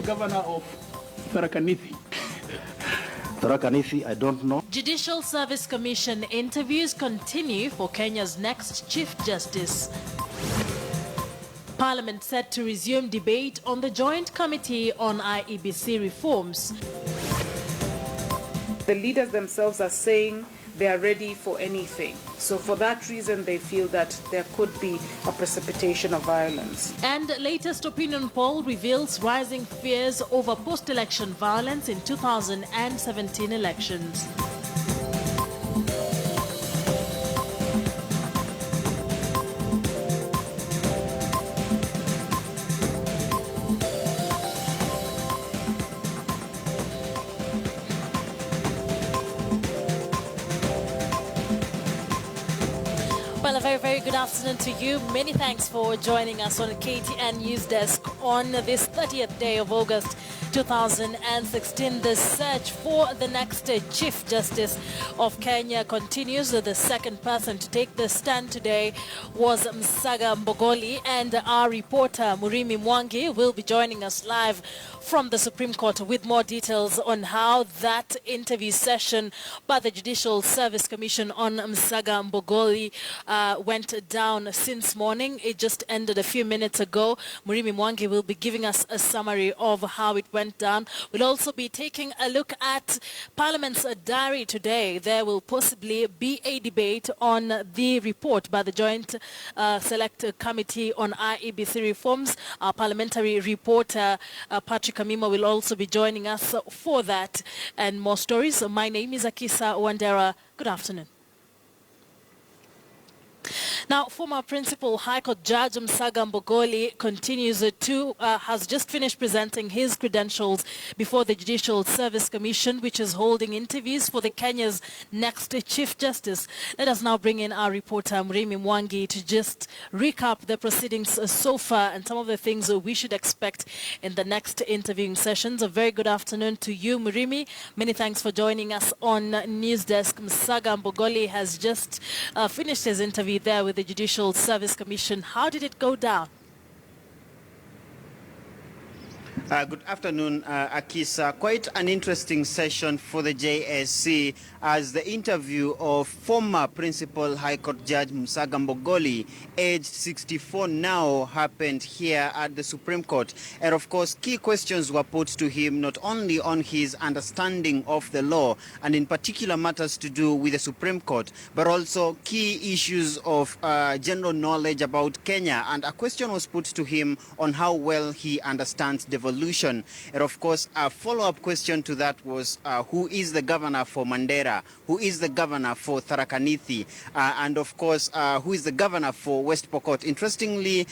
governor of Tharaka Nithi? Tharaka Nithi, I don't know. Judicial Service Commission interviews continue for Kenya's next Chief Justice. Parliament set to resume debate on the Joint Committee on IEBC reforms. The leaders themselves are saying they are ready for anything. So for that reason, they feel that there could be a precipitation of violence. And latest opinion poll reveals rising fears over post-election violence in 2017 elections. Well, a very, very good afternoon to you. Many thanks for joining us on KTN NewsDesk on this 30th day of August 2016. The search for the next Chief Justice of Kenya continues. The second person to take the stand today was Msaga Mbogoli, and our reporter Murimi Mwangi will be joining us live from the Supreme Court with more details on how that interview session by the Judicial Service Commission on Msaga Mbogoli went down since morning. It just ended a few minutes ago. Murimi Mwangi will be giving us a summary of how it went down. We'll also be taking a look at Parliament's diary today. There will possibly be a debate on the report by the Joint Select Committee on IEBC reforms. Our parliamentary reporter Patrick Kamima will also be joining us for that and more stories. My name is Akisa Wandera. Good afternoon. Now, former Principal High Court Judge Msaga Mbogoli has just finished presenting his credentials before the Judicial Service Commission, which is holding interviews for the Kenya's next Chief Justice. Let us now bring in our reporter Murimi Mwangi to just recap the proceedings so far and some of the things we should expect in the next interviewing sessions. A very good afternoon to you, Murimi. Many thanks for joining us on NewsDesk. Msaga Mbogoli has just finished his interview there with the Judicial Service Commission. How did it go down? Good afternoon, Akisa. Quite an interesting session for the JSC as the interview of former Principal High Court Judge Msaga Mbogoli, aged 64 now, happened here at the Supreme Court. And of course, key questions were put to him not only on his understanding of the law and in particular matters to do with the Supreme Court, but also key issues of general knowledge about Kenya. And a question was put to him on how well he understands devolution. And of course, a follow-up question to that was who is the governor for Mandera, who is the governor for Tharaka Nithi, and of course, who is the governor for West Pokot. Interestingly,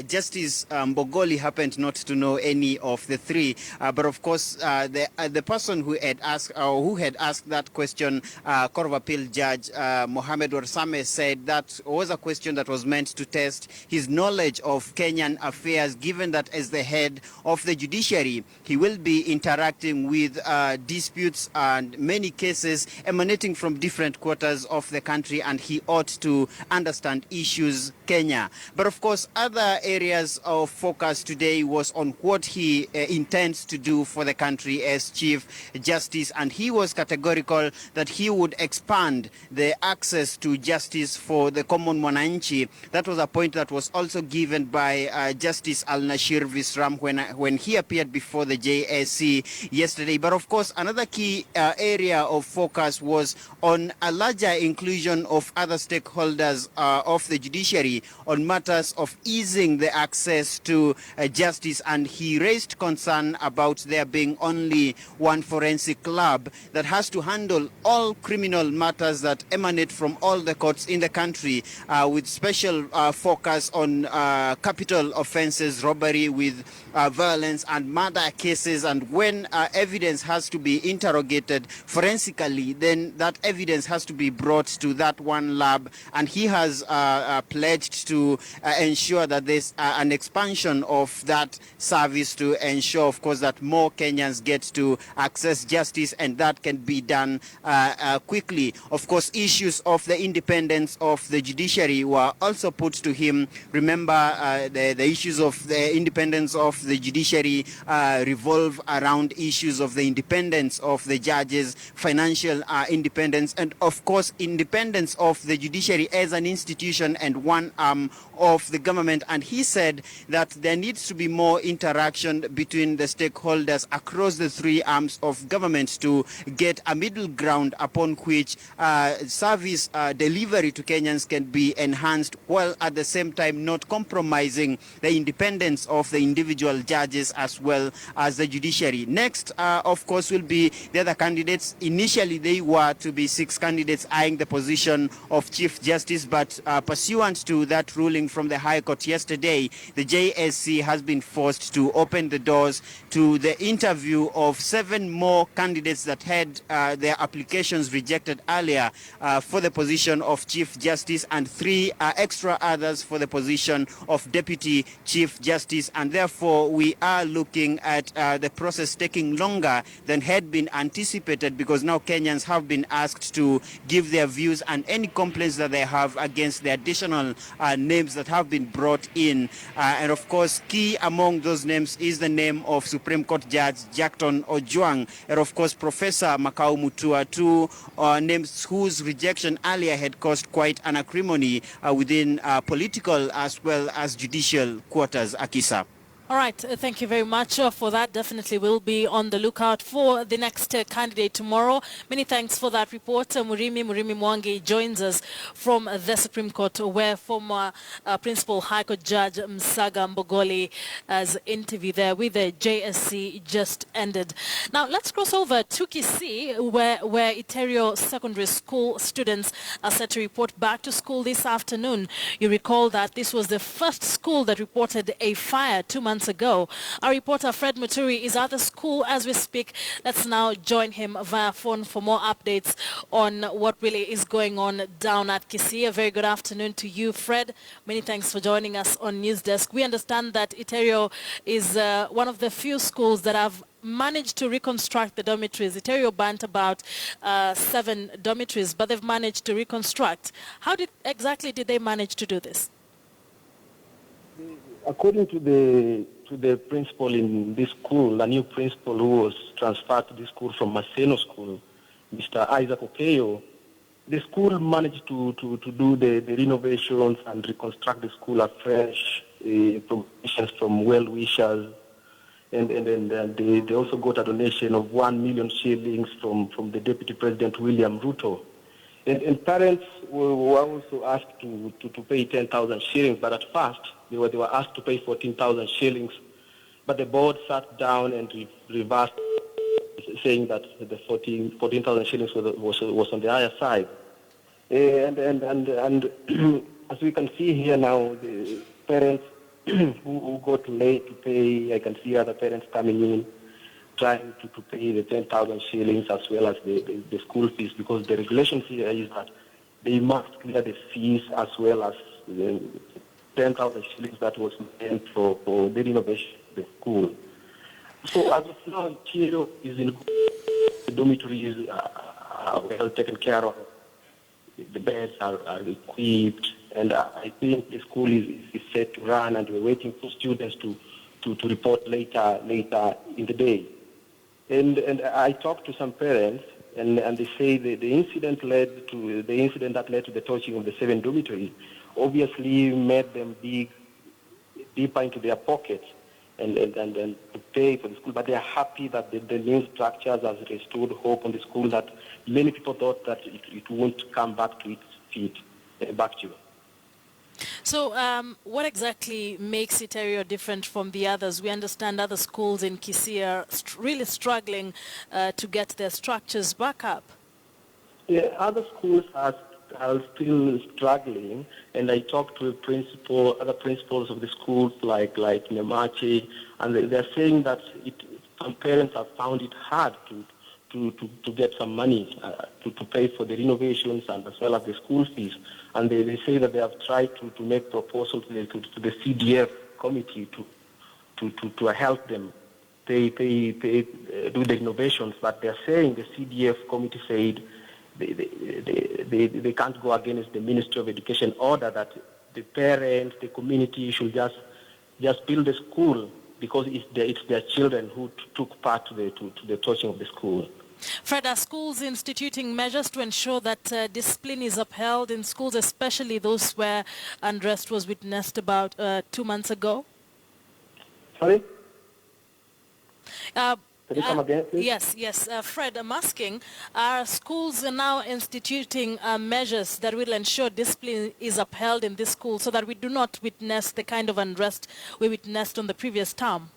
Justice Mbogoli happened not to know any of the three, but of course, the person who had asked that question, Court of Appeal Judge Mohamed Warsame, said that was a question that was meant to test his knowledge of Kenyan affairs, given that as the head of the judiciary, he will be interacting with disputes and many cases emanating from different quarters of the country, and he ought to understand issues Kenya. But of course, other areas of focus today was on what he intends to do for the country as Chief Justice, and he was categorical that he would expand the access to justice for the common mwananchi. That was a point that was also given by Justice Al-Nashir Visram when he appeared before the JSC yesterday. But of course, another key area of focus was on a larger inclusion of other stakeholders of the judiciary on matters of easing the access to justice. And he raised concern about there being only one forensic lab that has to handle all criminal matters that emanate from all the courts in the country, with special focus on capital offenses, robbery with violence and murder cases. And when evidence has to be interrogated forensically, then that evidence has to be brought to that one lab. And he has pledged to ensure that there's an expansion of that service to ensure, of course, that more Kenyans get to access justice, and that can be done quickly. Of course, issues of the independence of the judiciary were also put to him. Remember the issues of the independence of the judiciary judiciary revolve around issues of the independence of the judges, financial independence, and of course independence of the judiciary as an institution and one arm of the government. And he said that there needs to be more interaction between the stakeholders across the three arms of government to get a middle ground upon which service delivery to Kenyans can be enhanced, while at the same time not compromising the independence of the individual judges as well as the judiciary. Next, of course, will be the other candidates. Initially, they were to be 6 candidates eyeing the position of Chief Justice, but pursuant to that ruling from the High Court yesterday, the JSC has been forced to open the doors to the interview of 7 more candidates that had their applications rejected earlier for the position of Chief Justice, and 3 extra others for the position of Deputy Chief Justice. And therefore, we are looking at the process taking longer than had been anticipated, because now Kenyans have been asked to give their views and any complaints that they have against the additional names that have been brought in. And of course, key among those names is the name of Supreme Court Judge Jackton Ojwang, and of course Professor Makau Mutua, 2 names whose rejection earlier had caused quite an acrimony within political as well as judicial quarters. Akisa. All right, thank you very much for that. Definitely we'll be on the lookout for the next candidate tomorrow. Many thanks for that report. Murimi Mwangi joins us from the Supreme Court, where former Principal High Court Judge Musaga Mbogoli's interview there with the JSC just ended. Now let's cross over to Kisii, where Iterio Secondary School students are set to report back to school this afternoon. You recall that this was the first school that reported a fire 2 months ago. Our reporter Fred Muturi is at the school as we speak. Let's now join him via phone for more updates on what really is going on down at Kisii. A very good afternoon to you, Fred. Many thanks for joining us on NewsDesk. We understand that Iterio is one of the few schools that have managed to reconstruct the dormitories. Iterio burnt about 7 dormitories, but they've managed to reconstruct. How exactly did they manage to do this? According to the principal in this school, a new principal who was transferred to this school from Maseno School, Mr. Isaac Okeyo, the school managed to do the renovations and reconstruct the school afresh, provisions from well-wishers, and they also got a donation of 1 million shillings from the Deputy President William Ruto. And parents were also asked to pay 10,000 shillings, but at first they were asked to pay 14,000 shillings. But the board sat down and reversed, saying that the 14,000 shillings was on the higher side. And as we can see here now, the parents who got late to pay, I can see other parents coming in, trying to pay the 10,000 shillings as well as the school fees, because the regulations here is that they must clear the fees as well as the 10,000 shillings that was meant for the renovation of the school. So as of now, Iterio is in the dormitories are well taken care of. The beds are equipped, and I think the school is set to run, and we're waiting for students to report later in the day. And I talked to some parents, and they say the incident that led to the torching of the 7 dormitories obviously made them dig deeper into their pockets and to pay for the school. But they are happy that the new structures has restored hope on the school that many people thought that it won't come back to its feet, back to. So what exactly makes Iterio different from the others? We understand other schools in Kisii are really struggling to get their structures back up. Yeah, other schools are still struggling, and I talked to other principals of the schools like Nemache, and they're saying that some parents have found it hard to get some money to pay for the renovations and as well as the school fees. And they say that they have tried to make proposals to the CDF committee to help them do the renovations. But they're saying the CDF committee said they can't go against the Ministry of Education order that the parents, the community should just build a school because it's their children who took part to the torching of the school. Fred, are schools instituting measures to ensure that discipline is upheld in schools, especially those where unrest was witnessed about 2 months ago? Sorry? Can you come again, please? Yes. Fred, I'm asking, are schools now instituting measures that will ensure discipline is upheld in this school so that we do not witness the kind of unrest we witnessed on the previous term?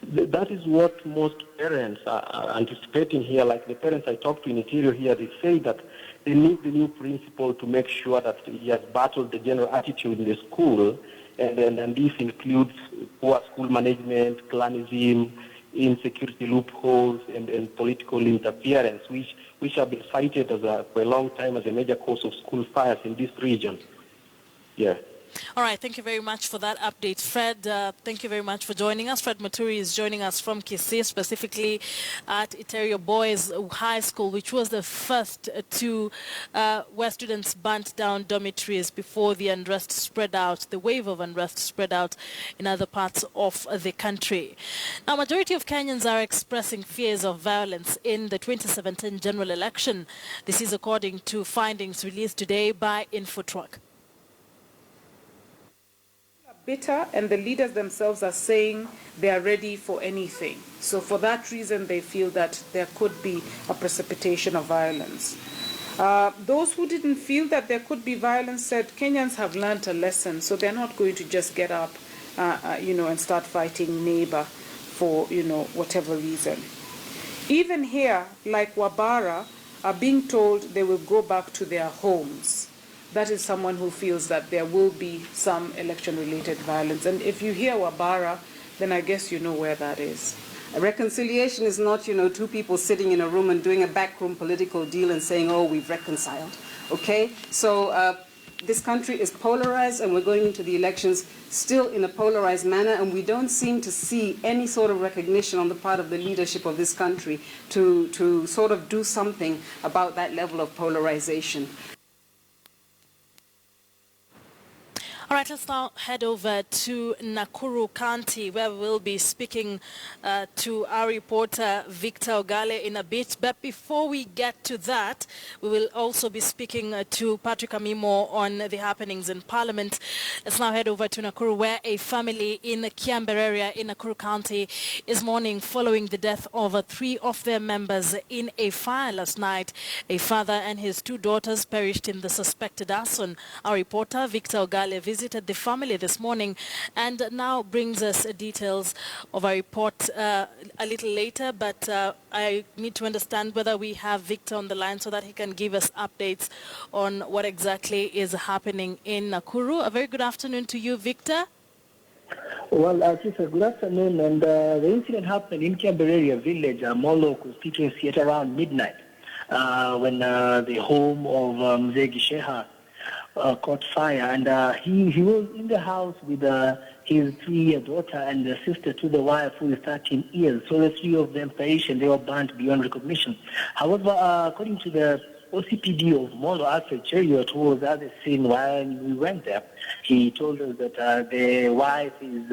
That is what most parents are anticipating here. Like the parents I talked to in Interior here, they say that they need the new principal to make sure that he has battled the general attitude in the school, and this includes poor school management, clanism, insecurity loopholes, and political interference, which have been cited for a long time as a major cause of school fires in this region. Yeah. All right, thank you very much for that update, Fred. Thank you very much for joining us. Fred Maturi is joining us from Kisii, specifically at Iterio Boys High School, which was the first where students burnt down dormitories before the unrest spread out, the wave of unrest spread out in other parts of the country. Now, majority of Kenyans are expressing fears of violence in the 2017 general election. This is according to findings released today by Infotruck. Bitter, and the leaders themselves are saying they are ready for anything. So for that reason, they feel that there could be a precipitation of violence. Those who didn't feel that there could be violence said Kenyans have learned a lesson, so they're not going to just get up, and start fighting neighbor for, whatever reason. Even here, like Wabara, are being told they will go back to their homes. That is someone who feels that there will be some election-related violence. And if you hear Wabara, then I guess you know where that is. A reconciliation is not, two people sitting in a room and doing a backroom political deal and saying, oh, we've reconciled. Okay? So this country is polarized, and we're going into the elections still in a polarized manner, and we don't seem to see any sort of recognition on the part of the leadership of this country to sort of do something about that level of polarization. All right, let's now head over to Nakuru County, where we will be speaking to our reporter Victor Ogale in a bit. But before we get to that, we will also be speaking to Patrick Amimo on the happenings in Parliament. Let's now head over to Nakuru, where a family in Kiambereria in Nakuru County is mourning following the death of 3 of their members in a fire last night. A father and his 2 daughters perished in the suspected arson. Our reporter Victor Ogale visited the family this morning and now brings us details of our report a little later, but I need to understand whether we have Victor on the line so that he can give us updates on what exactly is happening in Nakuru. A very good afternoon to you, Victor. Well, Akisa, good afternoon. And the incident happened in Kiambereria village, Molo constituency, at around midnight when the home of Mzee Gisheha caught fire, and he was in the house with his 3-year daughter and the sister to the wife, who is 13 years. So the 3 of them perished, and they were burnt beyond recognition. However, according to the OCPD of Molo, Alfred Cheriot, who was at the scene while we went there, he told us that the wife is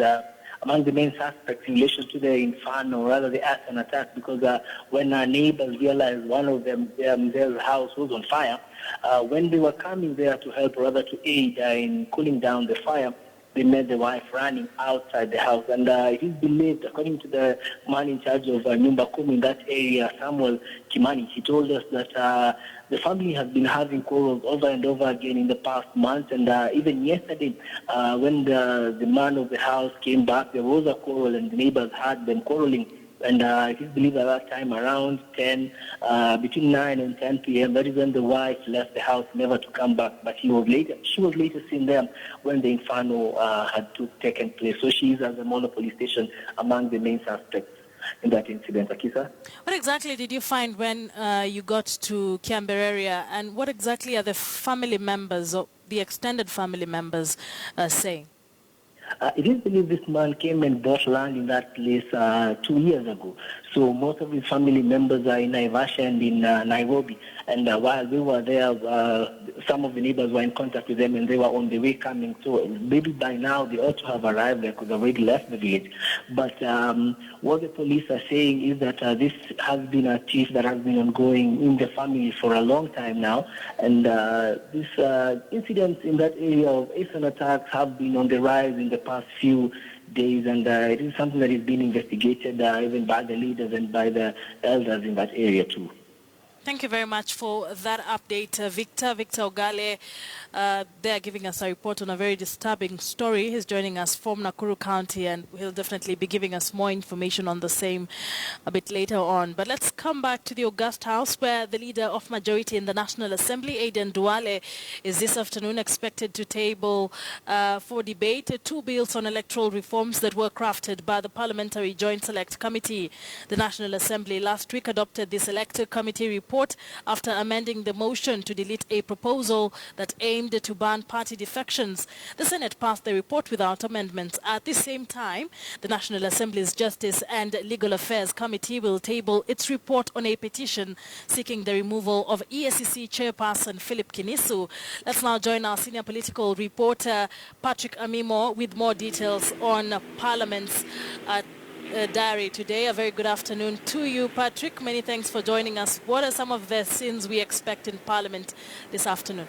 among the main suspects in relation to the inferno, or rather the arson attack, because when our neighbors realized one of them, their house was on fire, when they were coming there to help, or rather to aid in cooling down the fire, they met the wife running outside the house. And it is believed, according to the man in charge of Nyumba Kumi in that area, Samuel Kimani, he told us that the family has been having quarrels over and over again in the past months. And even yesterday, when the man of the house came back, there was a quarrel, and the neighbors had them quarreling. And it is believed at that time, around 10, between 9 and 10 p.m., that is when the wife left the house, never to come back. But she was later seen there when the inferno had taken place. So she is at the Molo police station among the main suspects in that incident. Akisa? What exactly did you find when you got to Kiambereria, and what exactly are the family members, or the extended family members, saying? It is believed this man came and bought land in that place 2 years ago. So most of his family members are in Naivasha and in Nairobi. And while we were there, some of the neighbors were in contact with them and they were on the way coming. So maybe by now they ought to have arrived there because they already left the village. But what the police are saying is that this has been a chief that has been ongoing in the family for a long time now. And these incidents in that area of arson attacks have been on the rise in the past few days, and it is something that is being investigated even by the leaders and by the elders in that area too. Thank you very much for that update, Victor. Victor Ogale, they are giving us a report on a very disturbing story. He's joining us from Nakuru County, and he'll definitely be giving us more information on the same a bit later on. But let's come back to the August House, where the leader of majority in the National Assembly, Aden Duale, is this afternoon expected to table for debate 2 bills on electoral reforms that were crafted by the Parliamentary Joint Select Committee. The National Assembly last week adopted the Select Committee report after amending the motion to delete a proposal that aimed to ban party defections. The Senate passed the report without amendments. At the same time, the National Assembly's Justice and Legal Affairs Committee will table its report on a petition seeking the removal of EACC chairperson Philip Kinisu. Let's now join our senior political reporter Patrick Amimo with more details on Parliament's diary today. A very good afternoon to you, Patrick. Many thanks for joining us. What are some of the scenes we expect in Parliament this afternoon?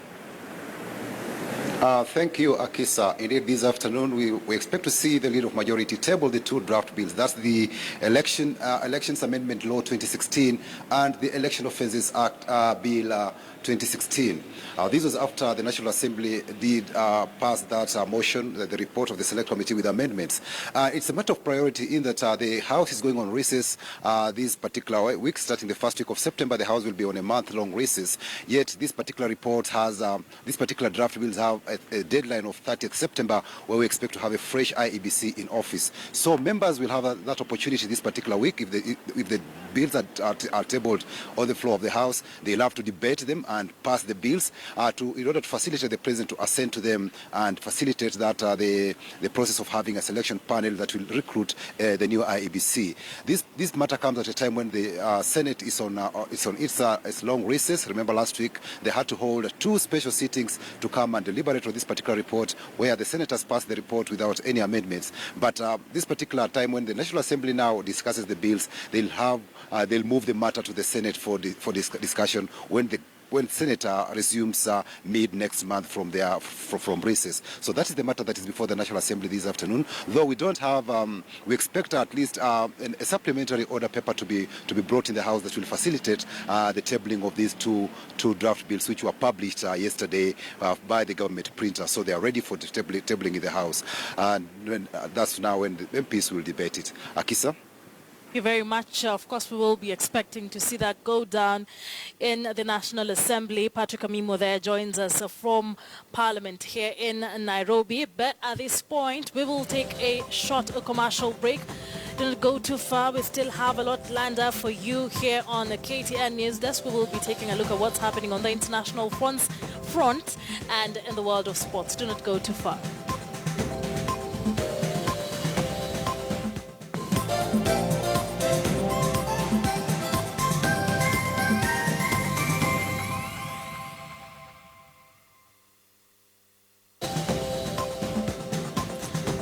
Thank you, Akisa. Indeed, this afternoon we expect to see the Leader of Majority table the 2 draft bills. That's the Elections Amendment Law 2016 and the Election Offences Act Bill 2016. This was after the National Assembly did pass that motion, the report of the Select Committee with amendments. It's a matter of priority in that the House is going on recess this particular week. Starting the first week of September, the House will be on a month-long recess. Yet this particular report has, this particular draft bills have a deadline of 30th September where we expect to have a fresh IEBC in office. So members will have that opportunity this particular week. If the bills are tabled on the floor of the House, they'll have to debate them and pass the bills in order to facilitate the President to assent to them and facilitate that the process of having a selection panel that will recruit the new IEBC. This matter comes at a time when the Senate is on its long recess. Remember last week they had to hold 2 special sittings to come and deliberate on this particular report, where the senators passed the report without any amendments. But this particular time when the National Assembly now discusses the bills, they'll move the matter to the Senate for discussion when Senate resumes mid next month from recess. So that is the matter that is before the National Assembly this afternoon. Though we don't have, we expect at least a supplementary order paper to be brought in the House that will facilitate the tabling of these two draft bills, which were published yesterday by the government printer. So they are ready for the tabling in the House. And that's now when the MPs will debate it. Akisa? Thank you very much. Of course, we will be expecting to see that go down in the National Assembly. Patrick Amimo there joins us from Parliament here in Nairobi. But at this point, we will take a short commercial break. Don't go too far. We still have a lot lined up for you here on the KTN NewsDesk. We will be taking a look at what's happening on the international front and in the world of sports. Do not go too far.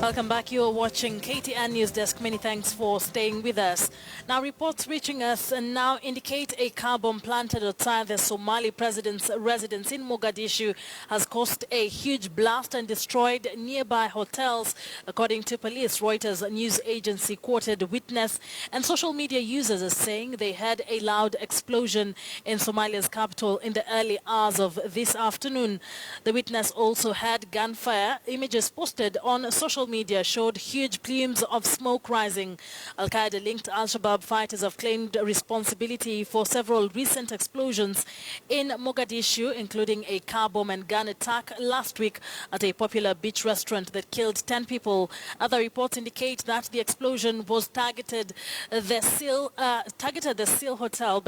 Welcome back. You are watching KTN NewsDesk. Many thanks for staying with us. Now, reports reaching us now indicate a car bomb planted outside the Somali president's residence in Mogadishu has caused a huge blast and destroyed nearby hotels. According to police, Reuters news agency quoted a witness, and social media users are saying they heard a loud explosion in Somalia's capital in the early hours of this afternoon. The witness also heard gunfire. Images posted on social media showed huge plumes of smoke rising. Al-Qaeda-linked Al-Shabaab fighters have claimed responsibility for several recent explosions in Mogadishu, including a car bomb and gun attack last week at a popular beach restaurant that killed 10 people. Other reports indicate that the explosion was targeted the Seal Hotel,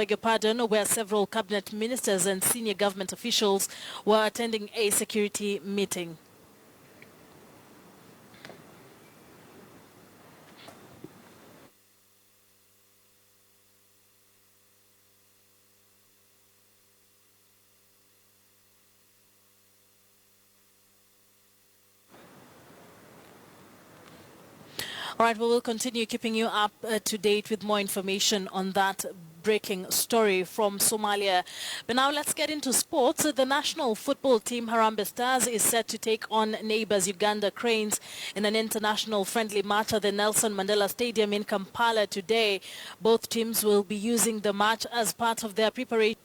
where several cabinet ministers and senior government officials were attending a security meeting. All right, we will continue keeping you up to date with more information on that breaking story from Somalia. But now let's get into sports. The national football team Harambee Stars is set to take on neighbors Uganda Cranes in an international friendly match at the Nelson Mandela Stadium in Kampala today. Both teams will be using the match as part of their preparation.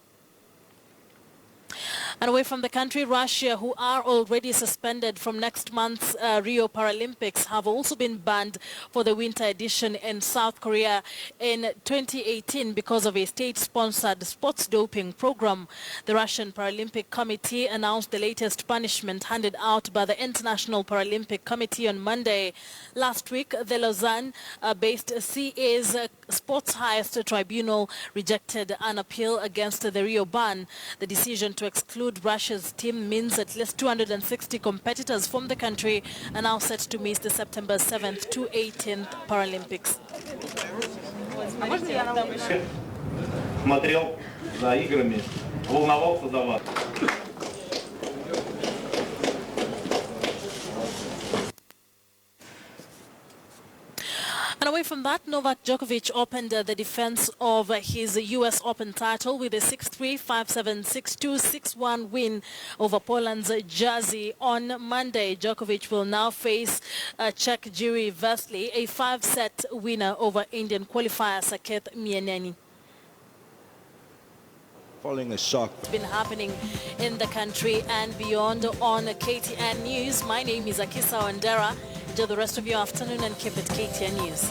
And away from the country, Russia, who are already suspended from next month's Rio Paralympics, have also been banned for the winter edition in South Korea in 2018 because of a state-sponsored sports doping program. The Russian Paralympic Committee announced the latest punishment handed out by the International Paralympic Committee on Monday. Last week, the Lausanne-based CA's sports highest tribunal rejected an appeal against the Rio ban. The decision to exclude Russia's team means at least 260 competitors from the country are now set to miss the September 7th to 18th Paralympics. Смотрел за играми, волновался за вас. And away from that, Novak Djokovic opened the defense of his US Open title with a 6-3, 5-7, 6-2, 6-1 win over Poland's Jerzy on Monday. Djokovic will now face Czech Jiri Vesely, a 5-set winner over Indian qualifier Saket Mieneni. Following a shock. It's been happening in the country and beyond on KTN News. My name is Akisa Wandera. Enjoy the rest of your afternoon and keep it KTN News.